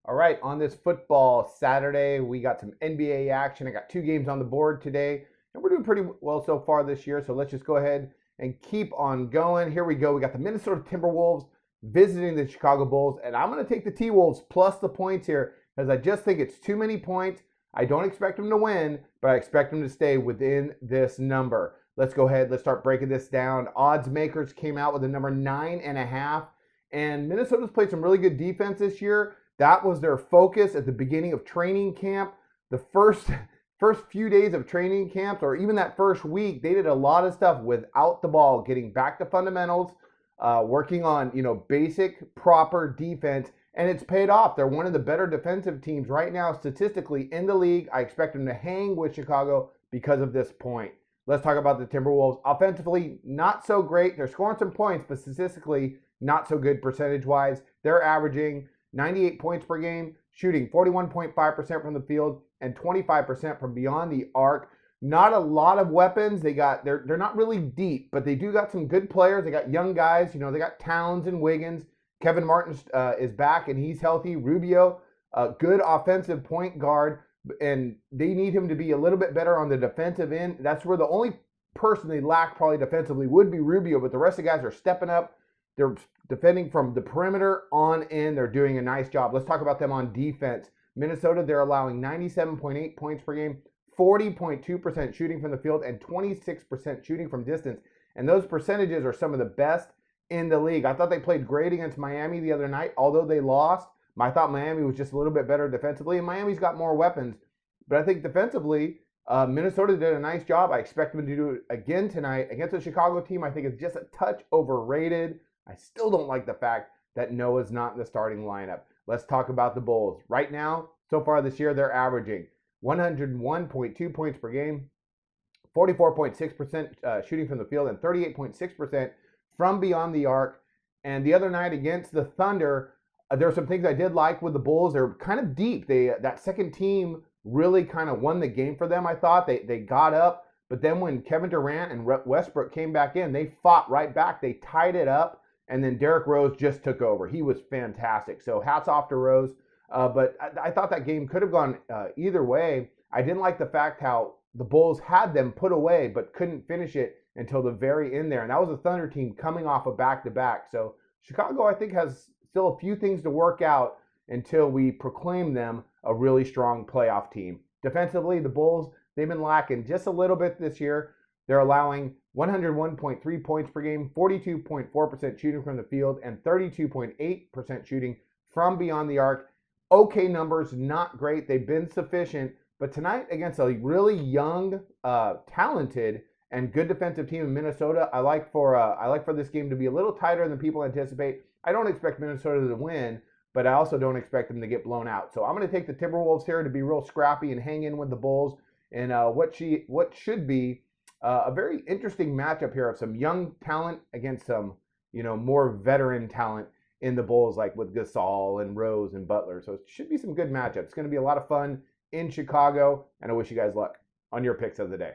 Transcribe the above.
All right, on this football Saturday, we got some NBA action. I got two games on the board today, and we're doing pretty well so far this year. So let's just go ahead and keep on going. Here we go. We got the Minnesota Timberwolves visiting the Chicago Bulls, and I'm going to take the T-Wolves plus the points here because I just think it's too many points. I don't expect them to win, but I expect them to stay within this number. Let's go ahead. Let's start breaking this down. Odds makers came out with a number 9.5, and Minnesota's played some really good defense this year. That was their focus at the beginning of training camp. The first few days of training camps, or even that first week, they did a lot of stuff without the ball, getting back to fundamentals, working on basic, proper defense, and it's paid off. They're one of the better defensive teams right now statistically in the league. I expect them to hang with Chicago because of this point. Let's talk about the Timberwolves. Offensively, not so great. They're scoring some points, but statistically, not so good percentage-wise. They're averaging 98 points per game, shooting 41.5% from the field and 25% from beyond the arc. Not a lot of weapons. They're not really deep, but they do got some good players. They got young guys. They got Towns and Wiggins. Kevin Martin is back and he's healthy. Rubio, good offensive point guard, and they need him to be a little bit better on the defensive end. That's where the only person they lack probably defensively would be Rubio, but the rest of the guys are stepping up. They're defending from the perimeter on in. They're doing a nice job. Let's talk about them on defense. Minnesota, they're allowing 97.8 points per game, 40.2% shooting from the field, and 26% shooting from distance. And those percentages are some of the best in the league. I thought they played great against Miami the other night, although they lost. I thought Miami was just a little bit better defensively, and Miami's got more weapons. But I think defensively, Minnesota did a nice job. I expect them to do it again tonight against the Chicago team. I think it's just a touch overrated. I still don't like the fact that Noah's not in the starting lineup. Let's talk about the Bulls. Right now, so far this year, they're averaging 101.2 points per game, 44.6% shooting from the field, and 38.6% from beyond the arc. And the other night against the Thunder, there are some things I did like with the Bulls. They're kind of deep. That second team really kind of won the game for them, I thought. They got up, but then when Kevin Durant and Westbrook came back in, they fought right back. They tied it up. And then Derrick Rose just took over. He was fantastic. So hats off to Rose. But I thought that game could have gone either way. I didn't like the fact how the Bulls had them put away but couldn't finish it until the very end there. And that was a Thunder team coming off a back-to-back. So Chicago, I think, has still a few things to work out until we proclaim them a really strong playoff team. Defensively, the Bulls, they've been lacking just a little bit this year. They're allowing 101.3 points per game, 42.4% shooting from the field, and 32.8% shooting from beyond the arc. Okay numbers, not great. They've been sufficient. But tonight against a really young, talented, and good defensive team in Minnesota, I like for this game to be a little tighter than people anticipate. I don't expect Minnesota to win, but I also don't expect them to get blown out. So I'm going to take the Timberwolves here to be real scrappy and hang in with the Bulls in what should be a very interesting matchup here of some young talent against some, more veteran talent in the Bulls, like with Gasol and Rose and Butler. So it should be some good matchups. It's going to be a lot of fun in Chicago, and I wish you guys luck on your picks of the day.